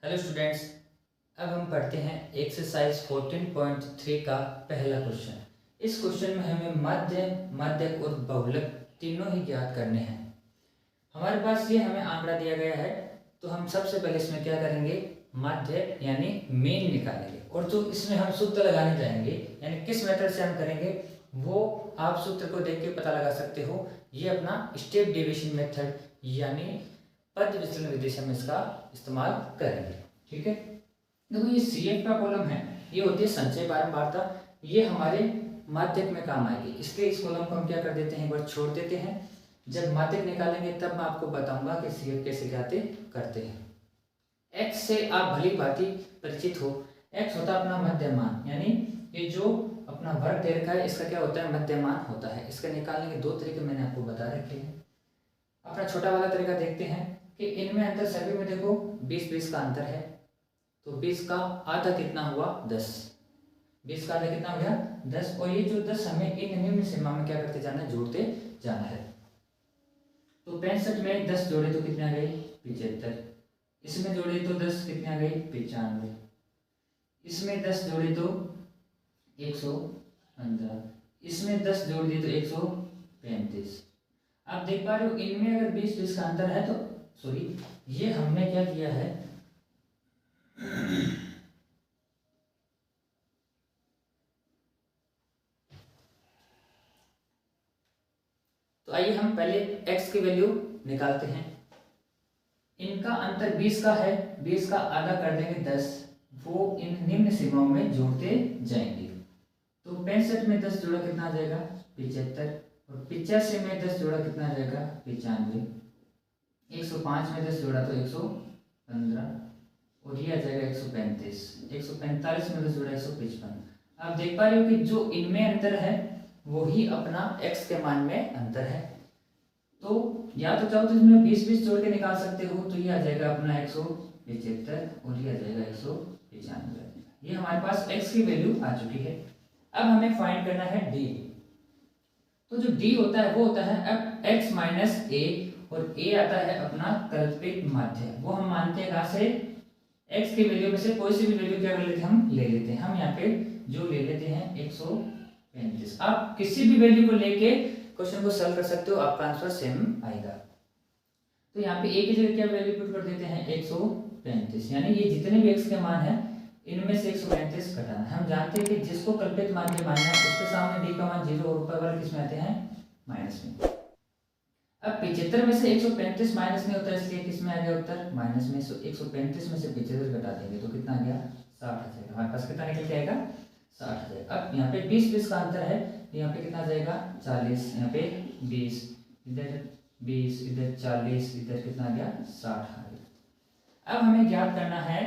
Hello students, अब हम पढ़ते हैं एक्सरसाइज 14.3 का पहला क्वेश्चन। इस क्वेश्चन में हमें माध्य, माध्यक और बहुलक तीनों ही ज्ञात करने हैं। हमारे पास ये हमें आंकड़ा दिया गया है, तो हम सबसे पहले इसमें क्या करेंगे, माध्य यानी मीन निकालेंगे। और जो इसमें हम सूत्र लगाने जाएंगे यानी किस मेथड से हम करेंगे वो आप सूत्र को देख के पता लगा सकते हो। ये अपना स्टेप डेविएशन मेथड यानी पद विचलन विधि से हम इसका इस्तेमाल करेंगे। ठीक है, देखो ये CF का कॉलम है, ये होती है संचय बारंबारता, ये हमारे माध्यक में काम आएगी। इसलिए इस कॉलम को हम क्या कर देते हैं, एक बार छोड़ देते हैं। जब माध्यक निकालेंगे तब मैं आपको बताऊंगा कि CF कैसे ज्ञात करते हैं। x से आप भली भांति परिचित हो। x होता है अपना मध्यमान, यानी ये जो अपना वर्ग दे रखा है इसका क्या होता है, मध्यमान होता है। इसका निकालने के दो तरीके मैंने आपको बता रखे हैं। अपना छोटा वाला तरीका देखते हैं कि इनमें अंतर सभी में देखो 20-20 का अंतर है, तो 20 का आधा कितना हुआ 10, 20 का आधा कितना हो गया 10। और ये जो 10 हमें इन निम्न सीमा में क्या करते जाना है, जोड़ते जाना है। तो 65 में 10 जोड़े तो कितने आ गए 75, इसमें जोड़े तो 10 कितने आ गए 95, इसमें 10 जोड़े तो 115, इसमें 10 जोड़ दिए तो 135। आप देख पा रहे हो इनमें अगर 20-20 का अंतर है तो सॉरी ये हमने क्या किया है, तो आइए हम पहले x की वैल्यू निकालते हैं। इनका अंतर 20 का है, 20 का आधा कर देंगे 10, वो इन निम्न सीमाओं में जोड़ते जाएंगे। तो 65 में 10 जोड़ा कितना आ जाएगा 75, और 85 में 10 जोड़ा कितना आ जाएगा 95, 105 में 10 जोड़ा तो 115, और ये आ जाएगा 135, 145 में 10 जोड़ा 155। आप देख पा रहे हो कि जो इनमें अंतर है वही अपना x के मान में अंतर है। तो या तो चाहो तो इसमें 20-20 जोड़ के निकाल सकते हो, तो ये आ जाएगा अपना 175 और ये आ जाएगा 195। ये हमारे पास x की वैल्यू आ चुकी है। अब हमें फाइंड करना है d। तो जो d होता है वो होता है अब x माइनस a, और a आता है अपना कल्पित माध्य। वो हम मानते हैं कहाँ से, x की वैल्यू में से कोई सी भी वैल्यू क्या कर लेते हैं, हम ले लेते हैं। हम यहाँ पे जो ले लेते हैं 135। आप किसी भी वैल्यू को लेके क्वेश्चन को सॉल्व कर सकते हो, आपका आंसर सेम आएगा। तो यहाँ पे a की जगह क्या वैल्यू पुट कर देते हैं 135, यानी ये जितने भी x के मान है इनमें से 135 घटाना है। हम जानते हैं कि जिसको कल्पित माध्य मानना है उसके सामने d का मान 0 और ऊपर वाले किस में आते हैं, माइनस में। अब 75 में से 135 माइनस में होता है, इसलिए किस में आ गया उत्तर माइनस में। 135 में से 75 घटा देंगे तो कितना आ गया 60 आ जाएगा। हमारे पास कितना निकल के आएगा 60 आ जाएगा। अब यहाँ पे 20-20 का अंतर है, यहाँ पे कितना आ जाएगा 40, यहाँ पे 20, इधर 20, इधर 40, इधर कितना आ गया 60 आ गया। अब हमें ज्ञात करना है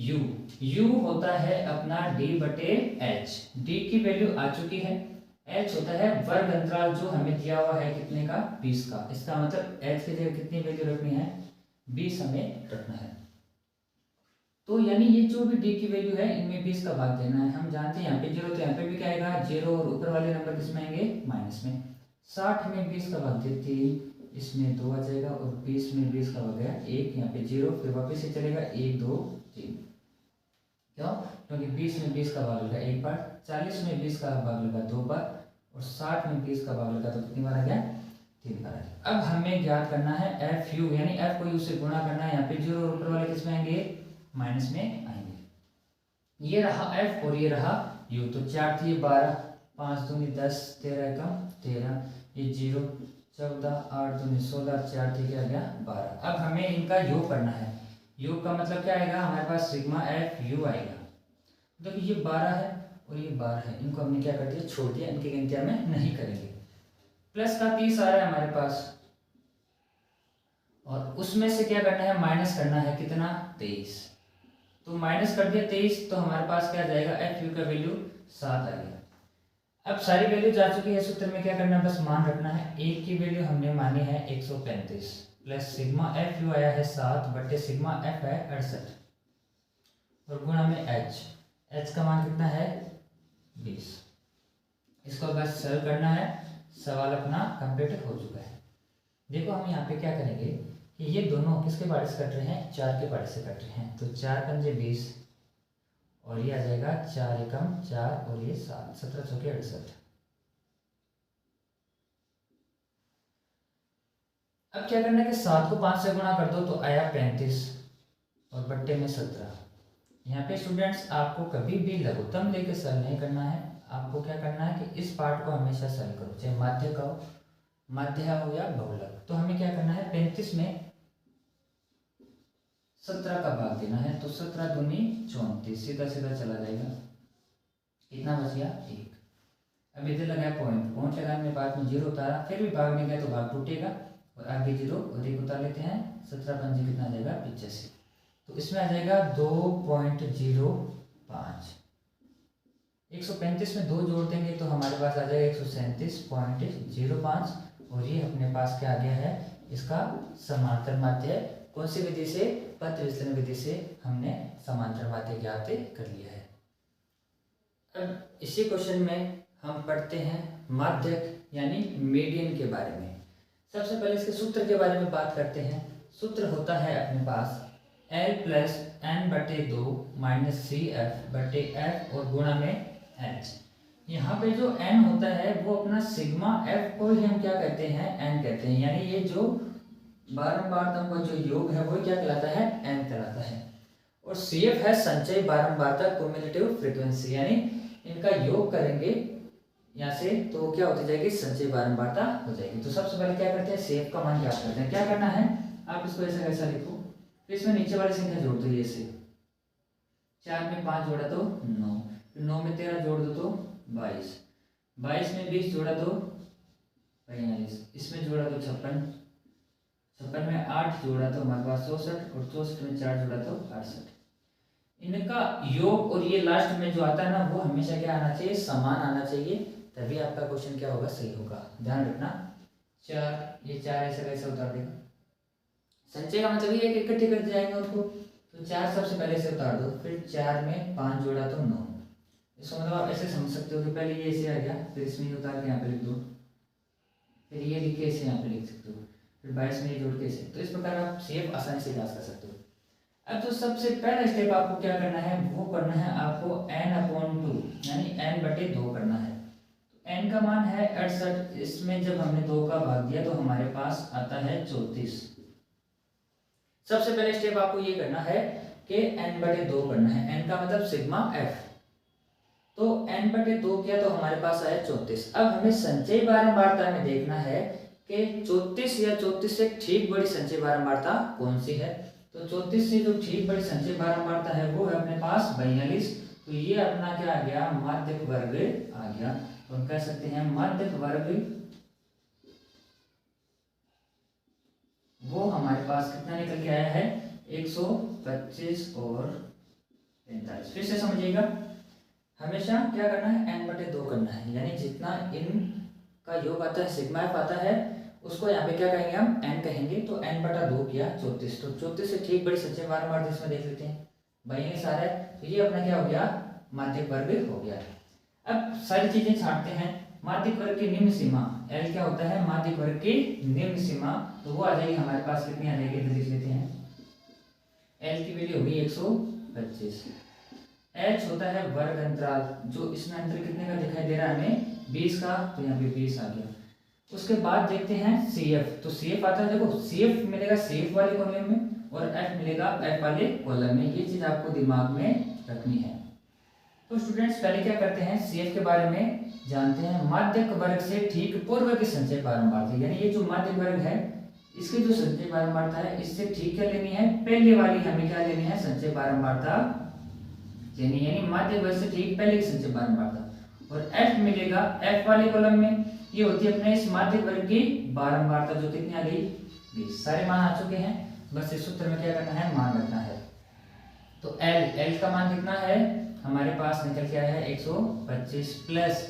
u। u होता है अपना d/h। d की वैल्यू आ चुकी है। h होता है वर्ग अंतराल जो हमें दिया हुआ है कितने का 20 का। इसका मतलब h की जगह कितनी वैल्यू रखनी है 20 हमें रखना है। तो यानी ये जो भी d की वैल्यू है इनमें 20 का भाग देना है। हम जानते हैं यहाँ पे 0 तो यहाँ पे भी क्या आएगा 0, और ऊपर वाले नंबर किस में आएंगे माइनस में। 60 में 20 का भाग देते इसमें 2 आ जाएगा, और 20 में 20 का भाग गया 1, यहाँ पे 0, फिर वापस से चलेगा 1 2 3। क्यों, क्योंकि 20 में 20 का भाग लगा एक बार, 40 में 20 का भाग लगा 2 बार, और 60 में 20 का भाग लगा तो कितनी बार आ गया 3 बार आ गया। अब हमें ज्ञात करना है एफ यू, यानी एफ को यू से गुणा करना है। यहाँ पे 0 और ऊपर वाले किस में आएंगे माइनस में आएंगे। ये रहा f और ये रहा u। तो 4 थी 12, 5 दूनी 10, 13 कम 13, ये 0, 14, 8 दूनी 16, 4 थी क्या आ गया 12। अब हमें इनका योग करना है। योग का मतलब क्या आएगा, हमारे पास सिग्मा एफ यू आएगा। देखो ये 12 है और ये 12 है, इनको हमने क्या कर दिया छोड़ दिया, इनकी गिनती में नहीं करेंगे। प्लस का 30 आ रहा है हमारे पास, और उसमें से क्या करना है माइनस करना है कितना 23। तो माइनस कर दिया 23, तो हमारे पास क्या आ जाएगा एफ यू का वैल्यू 7 आ गया। अब सारी वैल्यू जा चुकी है, सूत्र में क्या करना है बस मान रखना है। एक की वैल्यू हमने मानी है 135, प्लस सिग्मा एफ यू आया है 7 बटे सिग्मा एफ है 68, और गुणा में एच का मान कितना है 20। इसको बस सरल करना है, सवाल अपना कंप्लीट हो चुका है। देखो हम यहाँ पे क्या करेंगे कि ये दोनों किसके पार्ट से कट रहे हैं, 4 के पार्ट से कट रहे हैं। तो 4 पंजे 20 और ये आ जाएगा 4 एकम 4 और ये 7, 17 चौके 68। अब क्या करना है कि 7 को 5 से गुणा कर दो तो आया 35 और बट्टे में 17। यहाँ पे स्टूडेंट्स आपको कभी भी लघुत्तम लेके सॉल्व नहीं करना है, आपको क्या करना है कि इस पार्ट को हमेशा सॉल्व करो, चाहे माध्य का हो, माध्य हो या बहुलक। तो हमें क्या करना है, 35 में 17 का भाग देना है, तो 17 दूनी 34, सीधा सीधा चला जाएगा, कितना बच गया 1। अब इधर लगाया पॉइंट लगाने के बाद में 0 उतारा, फिर भी भाग नहीं गया तो भाग टूटेगा और आगे 0 और 1 उतार लेते हैं। 17 पंजे कितना आ जाएगा 85, तो इसमें आ जाएगा 2.05। 135 में 2 जोड़ देंगे तो हमारे पास आ जाएगा 137.05 और ये अपने पास क्या आ गया है, इसका समांतर माध्य। कौन सी विधि से, पथ विचलन विधि से हमने समांतर माध्य ज्ञात कर लिया है। अब इसी क्वेश्चन में हम पढ़ते हैं माध्यक यानी मीडियन के बारे में। सबसे पहले इसके सूत्र के बारे में बात करते हैं। सूत्र होता है अपने पास L plus n/2 minus CF/F और गुणा में H। यहाँ पे जो n होता है वो अपना सिग्मा f को ही हम क्या कहते हैं, n कहते हैं, यानी ये जो बारंबारता का जो योग है वो क्या कहलाता है, n कहलाता है। और CF है संचयी बारंबारता क्युमुलेटिव फ्रीक्वेंसी, यानी इनका योग करेंगे यहाँ से तो क्या होती जाएगी, संचयी बारंबारता हो जाएगी। तो सबसे पहले क्या करते हैं, CF का मान ज्ञात करते हैं। क्या करना है, आप इसको ऐसा कैसा लिखो, फिर इसमें नीचे वाली संख्या जोड़ दो, ये से 4 में 5 जोड़ा तो 9, फिर 9 में 13 जोड़ दो तो 22, 22 में 20 जोड़ा तो 45, इसमें जोड़ा तो 56, 56 में 8 जोड़ा तो हमारे पास 64 और 64 में 4 जोड़ा तो 68। इनका योग और ये लास्ट में जो आता है ना वो हमेशा क्या आना चाहिए, समान आना चाहिए, तभी आपका क्वेश्चन क्या होगा, सही होगा। ध्यान रखना। 4 ये 4 ऐसे कैसे उतार देगा, संचय का मतलब ये इकट्ठे करते जाएंगे उनको, तो 4 सबसे पहले से उतार दो, फिर 4 में 5 जोड़ा तो 9। इसको मतलब आप ऐसे समझ सकते हो कि पहले ये ऐसे आ गया, फिर इसमें उतार के यहाँ पे लिख दो, फिर ये लिख के इसे यहाँ पे लिख सकते हो, फिर 22 में ये जोड़ के इसे। तो इस प्रकार आप CF आसानी से जांच कर सकते हो। अब तो सबसे पहला स्टेप आपको क्या करना है, वो करना है आपको n/2 यानी n/2 करना है। तो n का मान है 68, इसमें जब हमने 2 का भाग दिया तो हमारे पास आता है 34। सबसे पहले स्टेप आपको ये करना है कि n/2 करना है, n का मतलब सिग्मा f। तो n/2 किया तो हमारे पास आया 34। अब हमें संचयी बारंबारता में देखना है कि 34 या 34 से ठीक बड़ी संचयी बारंबारता कौन सी है। तो 34 से जो ठीक बड़ी संचयी बारंबारता है वो है अपने पास 42। तो ये अपना क्या आ गया, माध्यक वर्ग आ गया। तो हम कह सकते हैं माध्यक वर्ग वो हमारे पास कितना निकल के आया है, 125 और 45। फिर से समझिएगा, हमेशा क्या करना है, n/2 करना है, यानी जितना इन का योग आता है सिग्मा f आता है उसको यहाँ पे क्या कहेंगे हम, n कहेंगे। तो n/2 किया 34, तो 34 से ठीक बड़ी संचयी बारंबारता इसमें देख लेते हैं 42 आ रहा है, तो ये अपना क्या हो गया, माध्यक वर्ग हो गया। अब सारी चीजें छांटते हैं। माध्यक वर्ग की निम्न सीमा L क्या होता है, माध्यक वर्ग की निम्न सीमा, तो वो आ जाएगी हमारे पास, कितनी आ जाएगी, इधर लिख लेते हैं। L की वैल्यू होगी 125। H होता है वर्ग अंतराल, जो इसमें अंतर कितने का दिखाई दे रहा है हमें, 20 का, तो यहाँ पे 20 आ गया। उसके बाद देखते हैं CF। तो CF आता है, देखो CF मिलेगा CF वाले कॉलम में और F मिलेगा F वाले कॉलम में, ये चीज आपको दिमाग में रखनी है। तो स्टूडेंट्स पहले क्या करते हैं, CF के बारे में जानते हैं। माध्यक वर्ग से ठीक पूर्व की संचयी बारंबारता, यानी ये जो माध्यक वर्ग है इसकी जो संचयी बारंबारता है इससे ठीक क्या लेनी है, पहले वाली हमें क्या लेनी है, संचयी बारंबारता यानी माध्यक वर्ग से ठीक पहले की संचयी बारंबारता। और F मिलेगा F वाले कॉलम में, ये होती है अपने इस माध्यक वर्ग की बारंबारता, जो कितनी आ गई, 20। सारे मान आ चुके हैं, बस इस सूत्र में क्या करना है, मान रखना है। तो L का मान कितना है, हमारे पास निकल के आया है 125 प्लस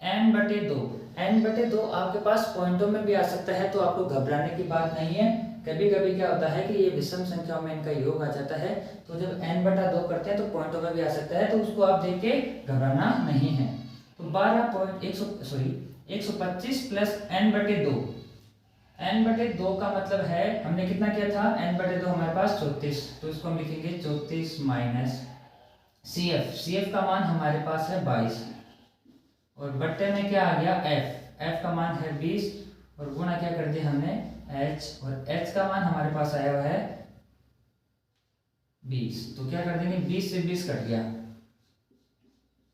n/2। n/2 आपके पास पॉइंटों में भी आ सकता है, तो आपको घबराने की बात नहीं है। कभी कभी क्या होता है कि ये विषम संख्याओं में इनका योग आ जाता है, तो जब n/2 करते हैं तो पॉइंटों में भी आ सकता है, तो उसको आप देख के घबराना नहीं है। तो 125 प्लस n/2 n/2 का मतलब है हमने कितना किया था, n/2 हमारे पास 34, तो इसको हम लिखेंगे 34 माइनस CF का मान हमारे पास है 22 और बट्टे में क्या आ गया f का मान है 20 और गुणा क्या कर दिया हमने h, और h का मान हमारे पास आया हुआ है 20, तो क्या कर देंगे 20 से 20 कट गया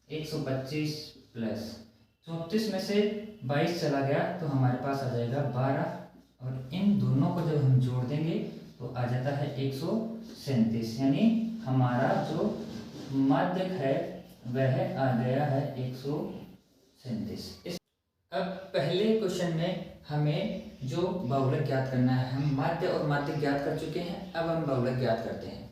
125 प्लस 34 में से 22 चला गया तो हमारे पास आ जाएगा 12 और इन दोनों को जब हम जोड़ देंगे तो आ जाता है 137, यानी हमारा जो माध्यक है वह आ गया है 137। अब पहले क्वेश्चन में हमें जो बहुलक ज्ञात करना है, हम माध्य और माध्यक ज्ञात कर चुके हैं, अब हम बहुलक ज्ञात करते हैं।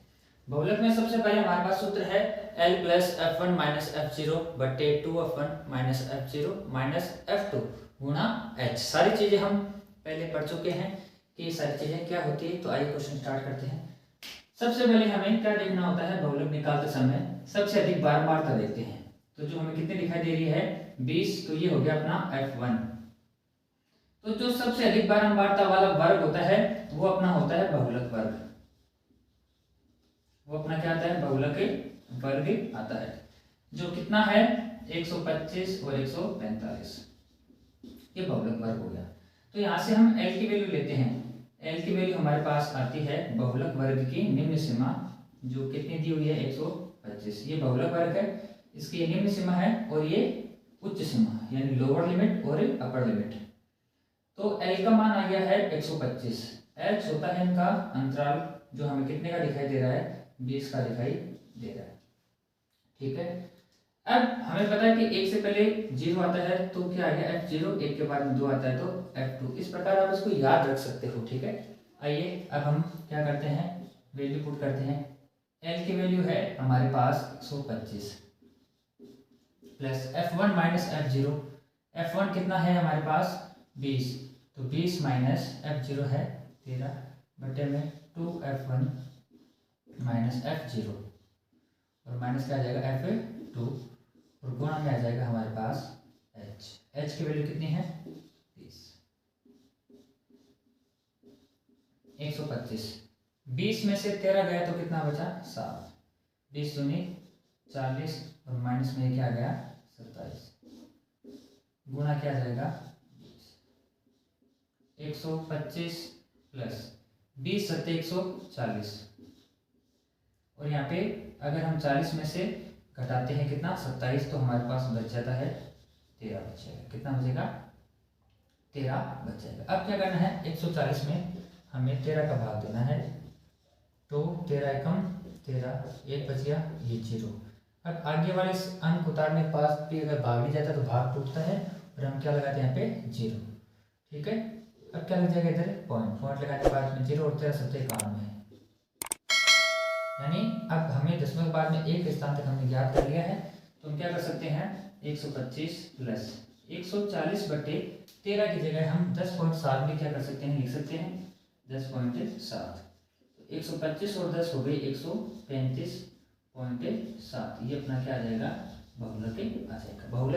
बहुलक में सबसे पहले हमारे पास सूत्र है L plus F1 minus F0 बटे 2F1 minus F0 minus F2 गुणा H। सारी चीजें हम पहले पढ़ चुके हैं कि ये सारी चीजें क्या होती है, तो आइए क्वेश्चन स्टार्ट करते हैं। सबसे पहले हमें क्या देखना होता है, बहुलक निकालते समय सबसे अधिक बारंबारता देखते हैं, तो जो हमें कितनी दिखाई दे रही है 20, तो ये हो गया अपना F1। तो जो सबसे अधिक बारंबारता वाला वर्ग होता है वो अपना होता है बहुलक वर्ग, वो अपना क्या आता है बहुलक वर्ग आता है, जो कितना है 125 और 145, ये बहुलक वर्ग हो गया। तो यहाँ से हम L की वैल्यू लेते हैं, L की वैल्यू हमारे पास आती है बहुलक वर्ग की निम्न सीमा, जो कितनी दी हुई है 125, ये बहुलक वर्ग है, इसकी ये निम्न सीमा है और ये उच्च सीमा यानी लोअर लिमिट और अपर लिमिट। तो L का मान आ गया है 125, H होता है इनका अंतराल जो हमें कितने का दिखाई दे रहा है 20 का दिखाई दे रहा है, ठीक है। अब हमें पता है कि 1 से पहले 0 आता है तो क्या आ गया F0, 1 के बाद में 2 आता है तो F2, इस प्रकार आप इसको याद रख सकते हो, ठीक है। आइए अब हम क्या करते हैं, वैल्यू पुट करते हैं। L की वैल्यू है हमारे पास 125 plus F1 minus F0, F1 कितना है हमारे पास 20, तो 20 माइनस F0 है 13 बटे में 2F1 माइनस F0 और माइनस क्या आ जाएगा F2 और गुणा में आ जाएगा हमारे पास H की वैल्यू कितनी है 30, 125, 20 में से 13 गया तो कितना बचा 7, 20 दूनी 40 और माइनस में क्या आ गया 27, गुणा क्या आ जाएगा 125 प्लस 20 सत्ते 140 और यहाँ पे अगर हम 40 में से घटाते हैं कितना 27 तो हमारे पास बच जाता है 13 बचेगा, कितना बचेगा 13 बच जाएगा। अब क्या करना है 140 में हमें 13 का भाग देना है, तो 13 एकम 13, 1 बच गया ये 0। अब आगे वाले अंक उतारने के पास भी अगर भाग नहीं जाता तो भाग टूटता है और हम क्या लगाते हैं यहाँ पे 0, ठीक है। अब क्या लग जाएगा इधर पॉइंट लगाने के बाद में 0 और 13 सत्ते 91, यानी अब हमें दशमलव के बाद में एक स्थान तक हमने ज्ञात कर लिया है, तो हम क्या कर सकते हैं 125 प्लस 140 बटे 13 की जगह हम 10.7 भी क्या कर सकते हैं लिख सकते हैं 10.7, 125 और 10 हो गई 135.7, ये अपना क्या आ जाएगा बहुलक आ जाएगा। बहुलक